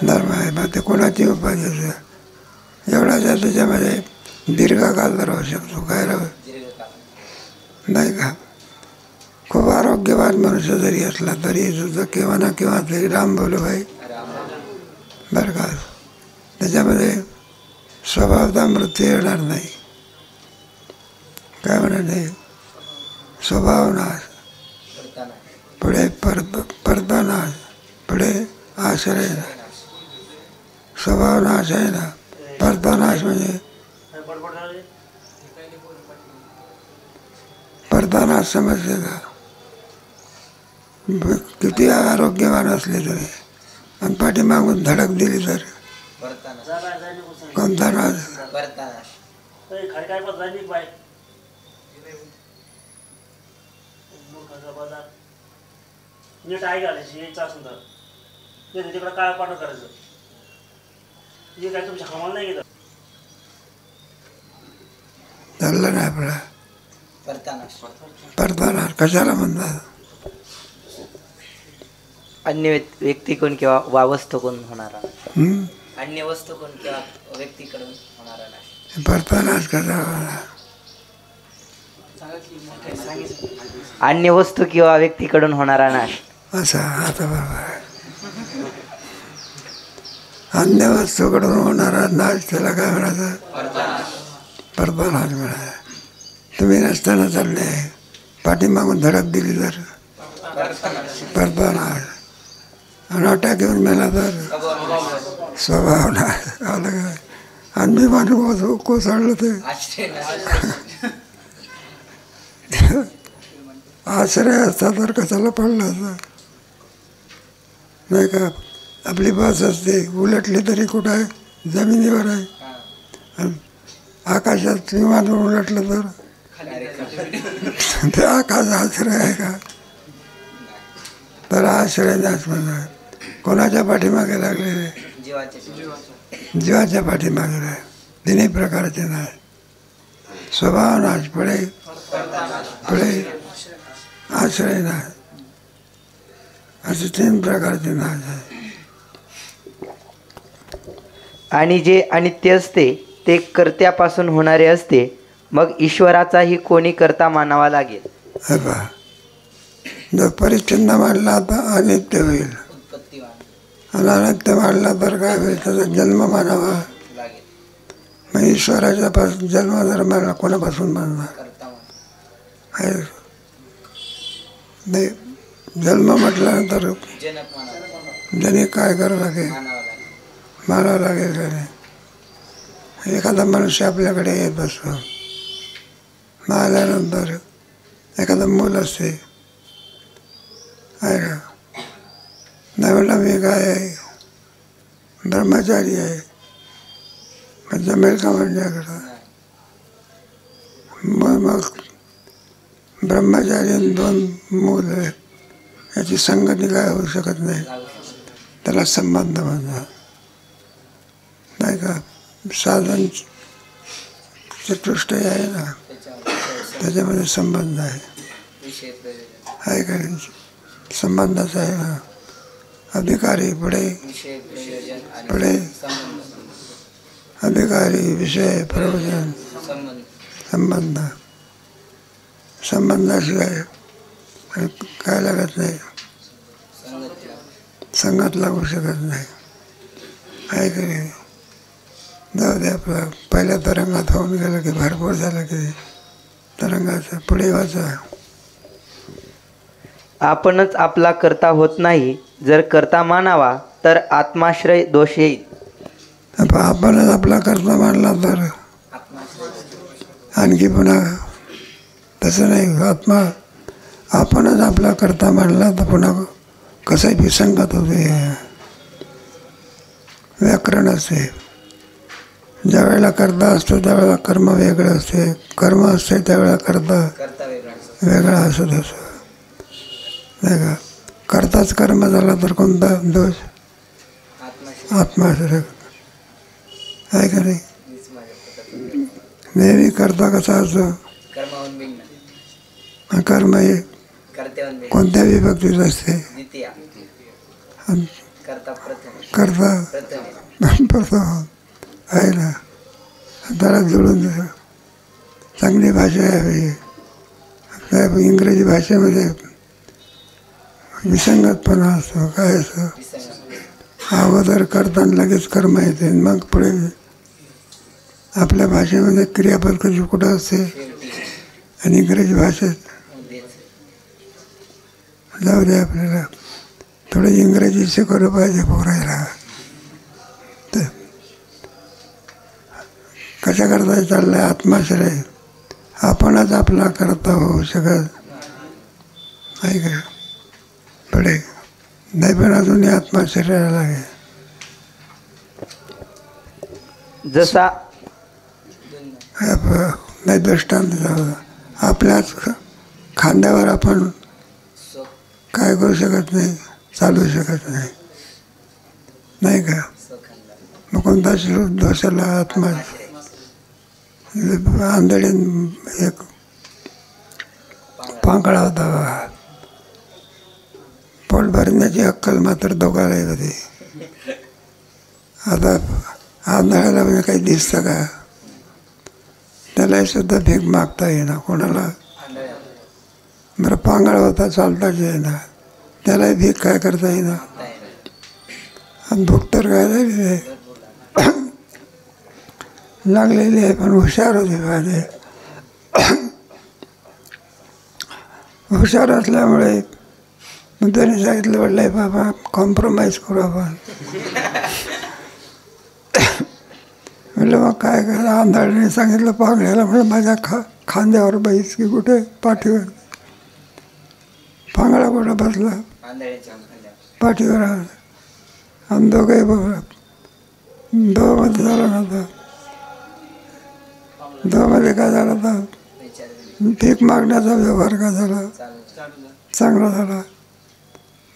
धर्म आहे? मग ते कोणाची उपाधी असते? एवढाच आहे त्याच्यामध्ये दीर्घकाल राहू शकतो. काय राहू नाही का? खूप आरोग्यवान मनुष्य जरी असला तरी सुद्धा केव्हा ना केव्हा तरी राम बोलो भाई बरं का? त्याच्यामध्ये स्वभावता मृत्यू येणार नाही. काय म्हणत नाही? स्वभाव नाश, पुढे परदा नाश, पुढे आश्रय नाश. स्वभाव नाश आहे ना, परदा नाश म्हणजे परदा नाश समजले का? किती आरोग्यवान असले तरी आणि पाठीमागून धडक दिली तर कोणता नाश? नीट आई घालायची यायचं असून तर तिकडे काय पाठ करायचं. हे काय तुमच्या हमाल नाही घेत. चाललं नाही आपला परदानाश कशाला म्हणतात? अन्य व्यक्तीकडून किंवा वावस्तूकडून होणारा, अन्य वस्तूकडून किंवा व्यक्तीकडून होणारा नाश. परदानाश कसा? अन्य वस्तू किंवा व्यक्तीकडून होणारा नाश. असा आता बरोबर आहे. अन्य वस्तूकडून होणारा नाश त्याला काय म्हणायचं? परदानाश म्हणायचं. तुम्ही नसताना चालले, पाठीमागून धडक दिली तर परदानाश. आणि अटॅक घेऊन मेला तर स्वभाव नाश. आलं काय? आणि मानव कोसळलं ते आश्रय असता तर कशाला पडला असता नाही का? आपली बस असते उलटली तरी कुठं आहे? जमिनीवर आहे. आकाशात विमान उलटलं तर ते आकाश आश्रय आहे का? तर आश्रय नाश म्हणणार. कोणाच्या पाठीमागे लागलेले? जीवाच्या पाठीमागे आहे. तिन्ही प्रकारचे नाश. स्वभाव नाश, पुढे आश्रय नाश, असे 3 प्रकारचे नाश आहे. आणि जे अनित्य असते ते कर्त्यापासून होणारे असते. मग ईश्वराचाही कोणी कर्ता मानावा लागेल. हे पहा, जर परिच्छिन्न मानला तर अनित्य होईल. आणि अनित्य मानला तर काय होईल? त्याचा जन्म मानावा. मग ईश्वराच्या पासून जन्म जर मानला कोणापासून मानणार आहे? नाही, जन्म म्हटल्यानंतर ज्याने काय करावं लागेल? मानावं लागेल का नाही? एखादा मनुष्य आपल्याकडे येत असतो, मग आल्यानंतर एखादं मूल असते आहे का? नाही म्हणलं मी काय आहे? ब्रह्मचारी आहे. मग जमेल का म्हणण्याकडं? मग ब्रह्मचारी 2 मूल आहे, याची संगती काय होऊ शकत नाही. त्याला संबंध म्हणतात नाही का? साधन चतुष्टय आहे ना, त्याच्यामध्ये संबंध आहे का नाही? संबंधाचा आहे ना. अधिकारी पुढे अधिकारी विषय प्रयोजन संबंध. संबंधाशिवाय काय लागत नाही, संगत लागू शकत नाही आहे की नाही? जाऊ दे आपलं पहिल्या तरंगात होऊन गेलं की भरपूर झालं की तरंगाचा पुढे वाचा. आपणच आपला करता होत नाही. जर करता मानावा तर आत्माश्रय दोष येईल. आपणच आपला करता मानला तर आणखी पुन्हा तसं नाही. आपणच आपला करता मानला तर पुन्हा कसंही विसंगत होते. व्याकरण असते. ज्या वेळेला करता असतो त्यावेळेला कर्म वेगळं असते. कर्म असते त्यावेळेला करता वेगळा असत असं नाही का. करताच कर्म झाला तर कोणता दोष? आत्माश्रय आहे का नाही. नेहमी करता कसा असतो? कर्म हे कोणत्या विभक्तीत असते? करता प्रथम आहे ना. त्याला जुळून चांगली भाषा आहे. आपल्या इंग्रजी भाषेमध्ये विसंगतपणा असतो. काय असतं? अगोदर करताना लगेच कर्म येते, मग पुढे आपल्या भाषेमध्ये क्रियापद कधी कुठं असते आणि इंग्रजी भाषेत जाऊ दे. आपल्याला थोडं इंग्रजी शिकवलं पाहिजे पोरायला. तर कशा करता चाललंय? आत्माश्रय. आपणच आपला करता होऊ शकत नाही का. पुढे नाही पण अजूनही आत्माश्रयाला लागेल. जसा नाही दृष्टांत जाऊ. आपल्याच खांद्यावर आपण काय करू शकत नाही, चालू शकत नाही नाही का. मग कोणता दोषाला आत्मा आंधळीन एक पांकळा होता. पोट भरण्याची अक्कल मात्र दोघाला येत होती. आता आंधळ्याला म्हणजे काही दिसतं का? त्यालाही सुद्धा भीक मागता येईना कोणाला. बरं पांगळ होता, चालताच येईना, त्यालाही भीक काय करता येईना. आणि भूक तर काय झालेली आहे, लागलेली आहे. पण हुशार होते माझे. हुशार असल्यामुळे त्यांनी सांगितलं म्हटलंय बाबा कॉम्प्रोमाइज करू आपण. म्हटलं मग काय करा. आंधळीने सांगितलं पांगळ्याला, म्हटलं माझ्या खांद्यावर बैस की कुठे? पाठीवर. पांगळा कुठं बसला? पाठीवर. आणि दोघंही दोघांमध्ये झाला नव्हता. दोघांमध्ये काय झाला होता? भीक मागण्याचा व्यवहार काय झाला? चांगला झाला.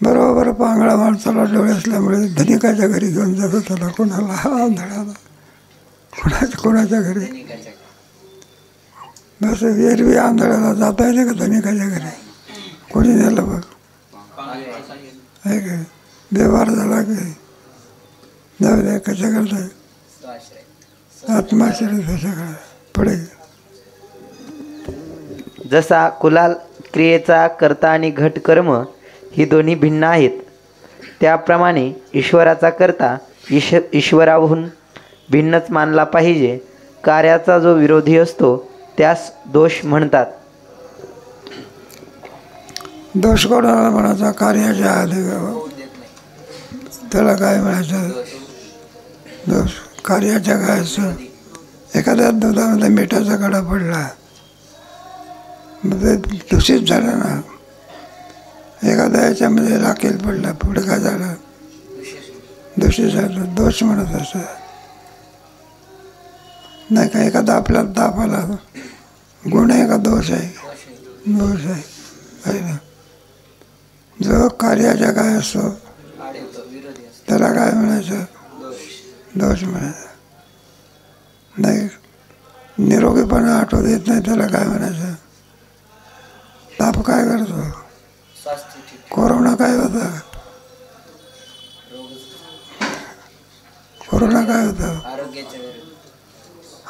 बरोबर पांगळा माणसाला डोळे असल्यामुळे धनिकाच्या घरी घेऊन जात होता. कोणाला? आंधळाला. कोणाच्या घरी? बस एरवी आंधळ्याला जाता येते का धनिकाच्या घरी? कोणी नेलं बघ आहे काय? व्यवहार झाला की जाऊ द्या. कशा करताय? आत्माश्रय कशा करा. पुढे जसा कुलाल क्रियेचा कर्ता आणि घट कर्म ही दोन्ही भिन्न आहेत, त्याप्रमाणे ईश्वराचा कर्ता ईश्वराहून भिन्नच मानला पाहिजे. कार्याचा जो विरोधी असतो त्यास दोष म्हणतात. दोष कोणाला म्हणायचा? कार्याच्या आधी त्याला काय म्हणायचं? दोष कार्याच्या काय असतं? एखाद्या दुधामध्ये मिठाचा कडा पडला, मग ते दूषित झालं ना. एखाद्या याच्यामध्ये राखेल पडला, पुढे काय झालं? दूषित झालं. दोष म्हणत असं नाही का. एखादा आपल्याला ताप आला, गुण आहे का दोष आहे? दोष आहे ना. जो कार्याच्या काय असतो त्याला काय म्हणायचं? दोष म्हणायचं. नाही निरोगीपणा आठवत येत नाही त्याला काय म्हणायचं? ताप काय करतो? कोरोना काय होता? कोरोना काय होता?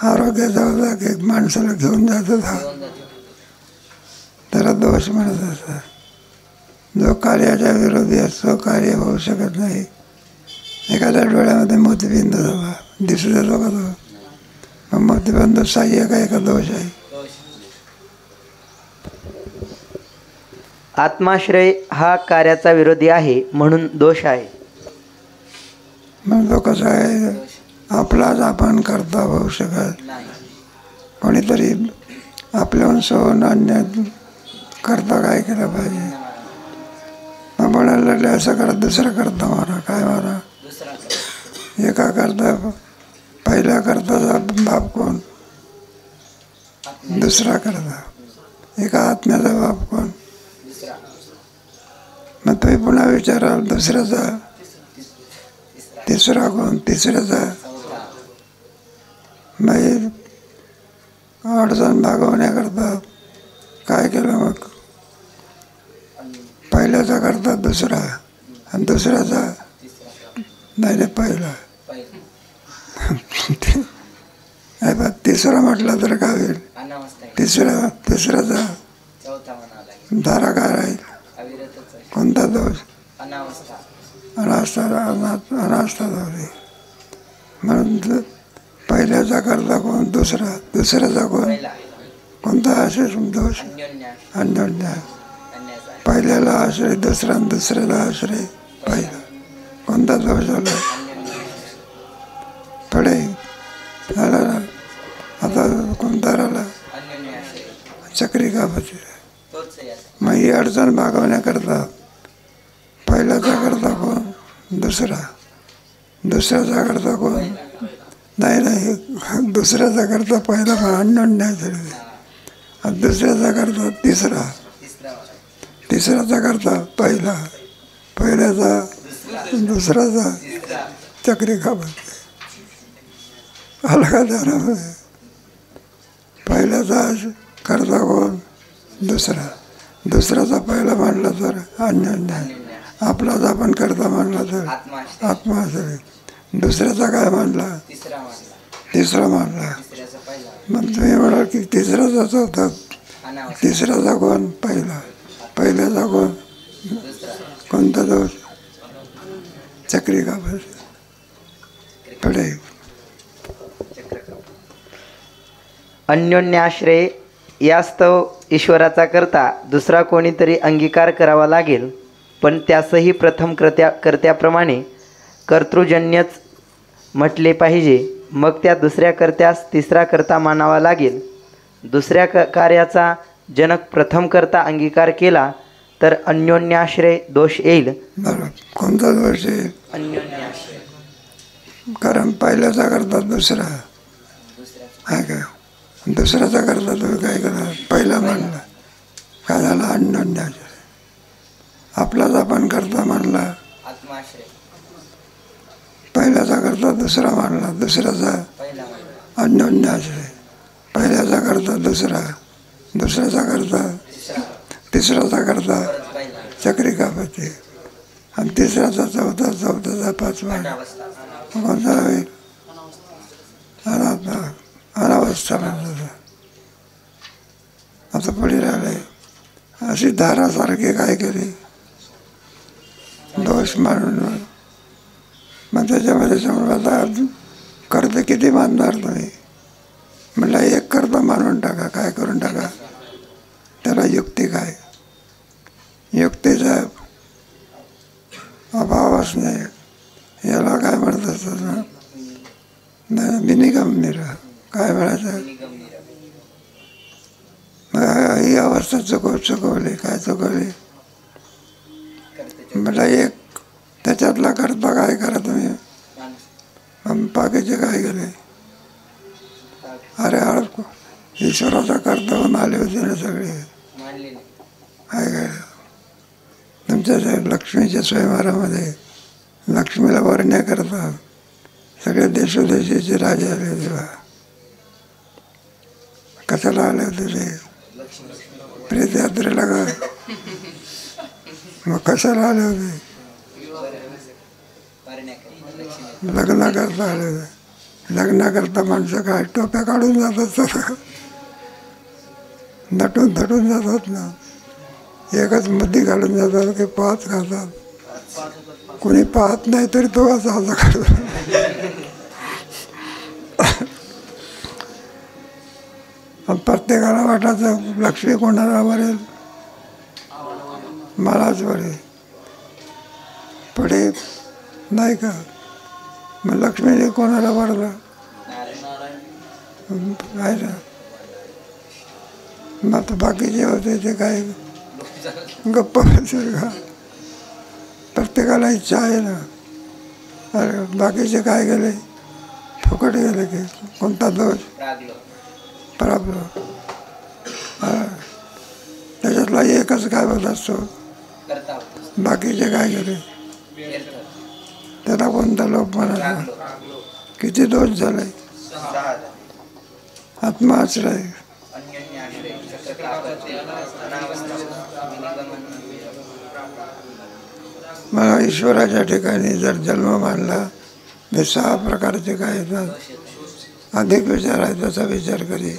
आरोग्याचा होता की माणसाला घेऊन जात होता. त्याला दोष म्हणत असतात. जो कार्याच्या विरोधी असतो कार्य होऊ शकत नाही. एखाद्या डोळ्यामध्ये मोतीबिंद झाला, दिसू देतो का तो? मग मोतीबिंद सहाय्यक आहे का दोष आहे? आत्माश्रय हा कार्याचा विरोधी आहे म्हणून दोष आहे. मग तो कसं आहे, आपलाच आपण करता होऊ शकत, कोणीतरी आपल्याहून सोहून अन्य करता काय केलं पाहिजे. मग म्हणायला लागले असं करा, दुसरं करता मारा. काय मारा? एका करता पहिल्या करताचा बाप कोण? दुसरा करता. एका आत्म्याचा बाप कोण? मग तुम्ही पुन्हा विचाराल दुसऱ्याचा, तिसरा कोण? तिसऱ्याचा. मग अडचण भागवण्याकरता काय केलं? मग पहिल्याचा करता दुसरा आणि दुसऱ्याचा नाही पहिला. तिसरा म्हटलं तर काय होईल? तिसऱ्याचा धारा काय राहील? कोणता दोष? अनावस्था दोष. म्हणून पहिल्याचा करता कोण? दुसरा. दुसऱ्याचा कोण? कोणता आश्रय दोष? अन्योन्य. पहिल्याला आश्रय दुसरा, दुसऱ्याला आश्रय पहिला. कोणता दोष झाला? पुढे झाला ना. आता कोणता राहिला? चक्री का बची. मग ही अडचण भागवण्याकरता पहिल्याचा करता कोण? दुसरा. दुसऱ्याचा करता कोण? नाही, दुसऱ्याचा करता पहिला अन्योन्य झाले. दुसऱ्याचा करता तिसरा. तिसऱ्याचा करता पहिला. पहिल्याचा दुसऱ्याचा चक्री का बची. आला का ध्यानामध्ये? पहिल्याचा करता कोण? दुसरा. दुसऱ्याचा पहिला मानला तर अन्योन्य. आपलाच आपण करता मानला तर आत्माश्रय. दुसऱ्याचा काय मानला? तिसरा मानला. मग तुम्ही म्हणाल की तिसऱ्याचाच होता. तिसऱ्याचा कोण? पहिला. पहिल्याचा कोण? कोणता दोष? चक्री का पुढे. अन्योन्याश्रय यास्तव ईश्वराचा करता दुसरा कोणीतरी अंगीकार करावा लागेल, पण त्यासही प्रथम कर्त्याप्रमाणे कर्तृजन्यच म्हटले पाहिजे. मग त्या दुसऱ्या कर्त्यास तिसरा कर्ता मानावा लागेल. दुसऱ्या कार्याचा जनक प्रथम कर्ता अंगीकार केला तर अन्योन्याश्रय दोष येईल. बरोबर. कोणता दोष येईल? अन्योन्याश्रय. कारण पहिल्याचा करता दुसरा आहे का? दुसऱ्याचा करता तुम्ही काय करा? पहिला मानला. काय झाला? अन्योन्याश्रय. आपलाच आपण करता मानला. पहिल्याचा करता दुसरा मानला. दुसऱ्याचा अन्योन्याश्रय. पहिल्याचा करता दुसरा. दुसऱ्याचा करता तिसऱ्याचा करता चक्री का बची. आणि तिसऱ्याचा चौथा, चौथ्याचा पाचवा कोणता होईल? अनावस्था म्हणतात. आता पुढे राहिले अशी धारासारखी काय केली? दोष मानून. मग त्याच्यामध्ये समजा आता कर्ते किती मानणार तुम्ही? म्हटलं एक कर्ता मानून टाका. काय करून टाका? त्याला युक्ती काय? युक्तीचा अभावच नाही. याला काय म्हणतात ना, विनिगमनिर. काय म्हणायचं? ही अवस्था चुकवली. काय चुकवली? म्हटलं एक त्याच्यातला करता काय करा तुम्ही? बाकीचे काय केले? अरे ईश्वराचा करता पण आले होते ना सगळे. काय काय तुमच्या लक्ष्मीच्या स्वयंवरामध्ये लक्ष्मीला वरण्याकरता सगळे देशोदेशीचे राजे आले होते. कशाला आले होते ते? प्रेतयात्रेला का? मग कशाला आले होते? लग्न करता आले होते. लग्न करता माणसं काय टोप्या काढून जातात, नटून थटून जातात ना. एकच मुद्दी घालून जातात की पाच खातात. कोणी पाहत नाही तरी तो असा काढतो. प्रत्येकाला वाटायचं लक्ष्मी कोणाला आवरेल. मलाच बळे पुढे नाही का, मग लक्ष्मीने कोणाला वाढलं आहे ना. मग आता बाकीचे होते ते काय गप्प का, प्रत्येकाला इच्छा आहे ना. अरे बाकीचे काय गेले, फुकट गेले की कोणता दोष पराभव. त्याच्यातला एकच काय होत असतो, बाकीचे काय गेले त्याला कोणता लोक म्हणाला. किती दोष झाले, आत्माश्रय. मला ईश्वराच्या ठिकाणी जर जन्म मानला, मी 6 प्रकारचे काय येतात अधिक विचार आहे त्याचा विचार करी.